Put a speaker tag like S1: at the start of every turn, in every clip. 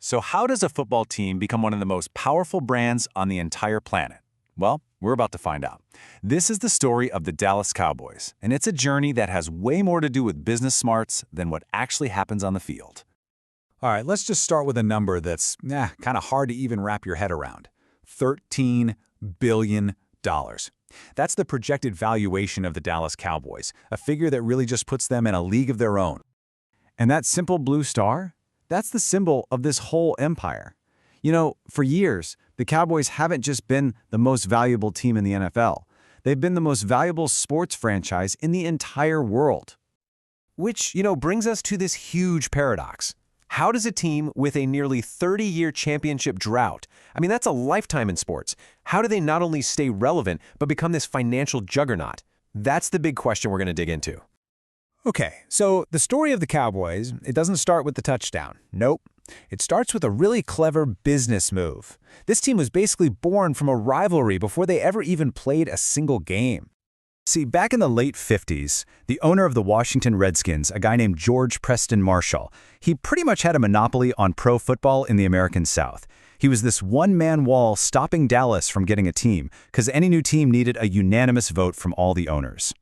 S1: So how does a football team become one of the most powerful brands on the entire planet? Well, we're about to find out. This is the story of the Dallas Cowboys, and it's a journey that has way more to do with business smarts than what actually happens on the field.
S2: All right, let's just start with a number that's kind of hard to even wrap your head around. $13 billion. That's the projected valuation of the Dallas Cowboys, a figure that really just puts them in a league of their own. And that simple blue star? That's the symbol of this whole empire. You know, for years, the Cowboys haven't just been the most valuable team in the NFL. They've been the most valuable sports franchise in the entire world.
S3: Which, brings us to this huge paradox. How does a team with a nearly 30-year championship drought, that's a lifetime in sports, how do they not only stay relevant, but become this financial juggernaut? That's the big question we're going to dig into.
S2: Okay, so the story of the Cowboys, it doesn't start with the touchdown. Nope. It starts with a really clever business move. This team was basically born from a rivalry before they ever even played a single game. See, back in the late 50s, the owner of the Washington Redskins, a guy named George Preston Marshall, he pretty much had a monopoly on pro football in the American South. He was this one-man wall stopping Dallas from getting a team, because any new team needed a unanimous vote from all the owners.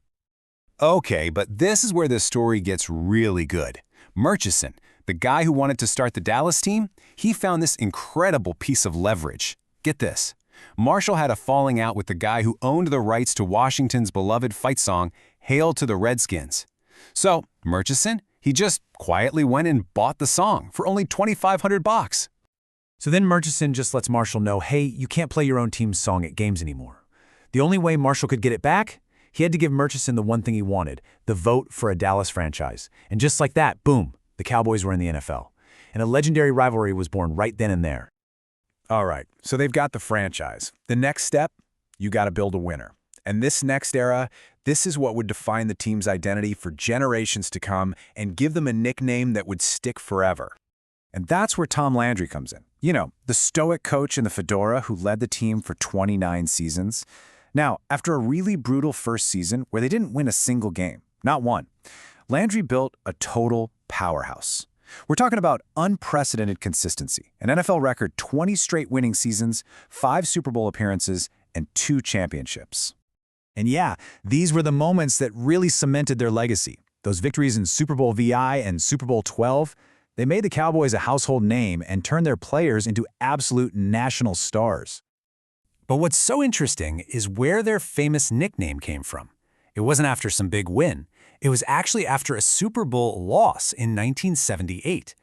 S4: Okay, but this is where the story gets really good. Murchison, the guy who wanted to start the Dallas team, he found this incredible piece of leverage. Get this. Marshall had a falling out with the guy who owned the rights to Washington's beloved fight song, Hail to the Redskins. So, Murchison, he just quietly went and bought the song for only $2,500.
S2: So then Murchison just lets Marshall know, hey, you can't play your own team's song at games anymore. The only way Marshall could get it back? He had to give Murchison the one thing he wanted, the vote for a Dallas franchise. And just like that, boom, the Cowboys were in the NFL. And a legendary rivalry was born right then and there.
S1: All right, so they've got the franchise. The next step, you got to build a winner. And this next era, this is what would define the team's identity for generations to come and give them a nickname that would stick forever. And that's where Tom Landry comes in. You know, the stoic coach in the fedora who led the team for 29 seasons. Now, after a really brutal first season where they didn't win a single game, not one, Landry built a total powerhouse. We're talking about unprecedented consistency, an NFL record 20 straight winning seasons, 5 Super Bowl appearances, and 2 championships.
S2: And yeah, these were the moments that really cemented their legacy. Those victories in Super Bowl VI and Super Bowl XII, they made the Cowboys a household name and turned their players into absolute national stars.
S3: But what's so interesting is where their famous nickname came from. It wasn't after some big win. It was actually after a Super Bowl loss in 1978.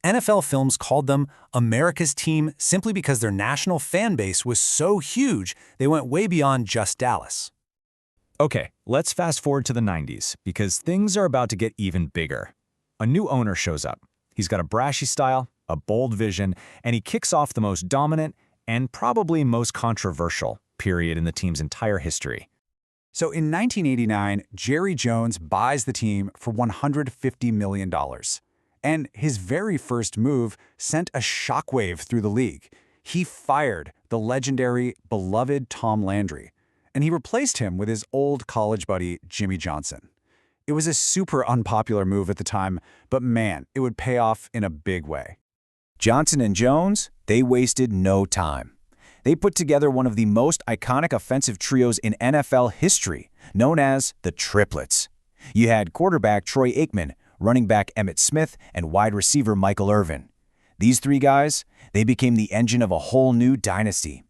S3: NFL Films called them America's team simply because their national fan base was so huge, they went way beyond just Dallas.
S2: Okay, let's fast forward to the 90s, because things are about to get even bigger. A new owner shows up. He's got a brashy style, a bold vision, and he kicks off the most dominant and probably most controversial period in the team's entire history. So in 1989, Jerry Jones buys the team for $150 million. And his very first move sent a shockwave through the league. He fired the legendary, beloved Tom Landry, and he replaced him with his old college buddy, Jimmy Johnson. It was a super unpopular move at the time, but man, it would pay off in a big way.
S4: Johnson and Jones, they wasted no time. They put together one of the most iconic offensive trios in NFL history, known as the Triplets. You had quarterback Troy Aikman, running back Emmitt Smith, and wide receiver Michael Irvin. These 3 guys, they became the engine of a whole new dynasty.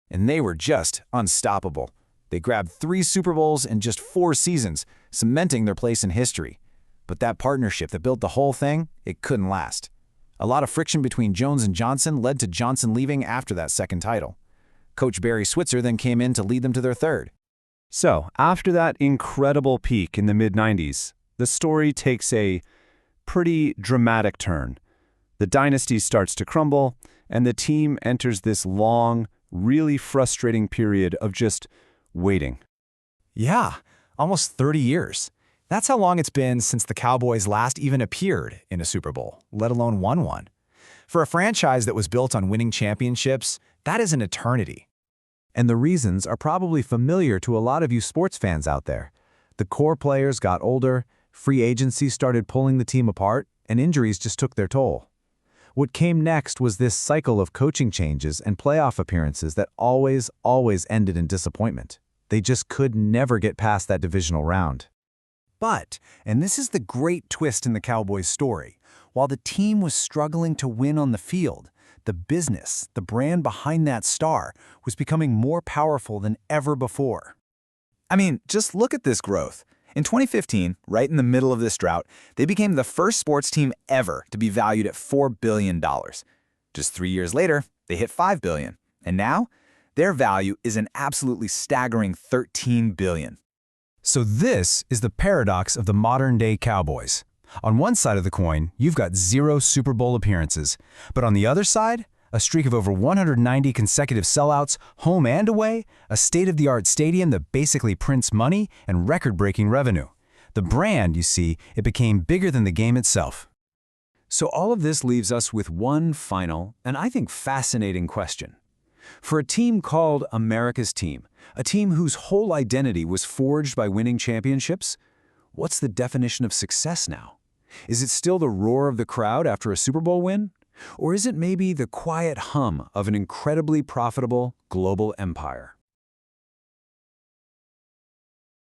S2: And they were just unstoppable. They grabbed 3 Super Bowls in just 4 seasons, cementing their place in history. But that partnership that built the whole thing, it couldn't last. A lot of friction between Jones and Johnson led to Johnson leaving after that second title. Coach Barry Switzer then came in to lead them to their third.
S5: So, after that incredible peak in the mid-90s, the story takes a pretty dramatic turn. The dynasty starts to crumble, and the team enters this long, really frustrating period of just waiting.
S2: Yeah, almost 30 years. That's how long it's been since the Cowboys last even appeared in a Super Bowl, let alone won one. For a franchise that was built on winning championships, that is an eternity. And the reasons are probably familiar to a lot of you sports fans out there. The core players got older, free agency started pulling the team apart, and injuries just took their toll. What came next was this cycle of coaching changes and playoff appearances that always ended in disappointment. They just could never get past that divisional round.
S1: But, and this is the great twist in the Cowboys' story, while the team was struggling to win on the field, the business, the brand behind that star, was becoming more powerful than ever before.
S6: I mean, just look at this growth. In 2015, right in the middle of this drought, they became the first sports team ever to be valued at $4 billion. Just 3 years later, they hit $5 billion. And now, their value is an absolutely staggering $13 billion.
S4: So this is the paradox of the modern-day Cowboys. On one side of the coin, you've got 0 Super Bowl appearances. But on the other side, a streak of over 190 consecutive sellouts, home and away, a state-of-the-art stadium that basically prints money, and record-breaking revenue. The brand, you see, it became bigger than the game itself.
S1: So all of this leaves us with one final, and I think fascinating question. For a team called America's Team, a team whose whole identity was forged by winning championships, what's the definition of success now? Is it still the roar of the crowd after a Super Bowl win? Or is it maybe the quiet hum of an incredibly profitable global empire?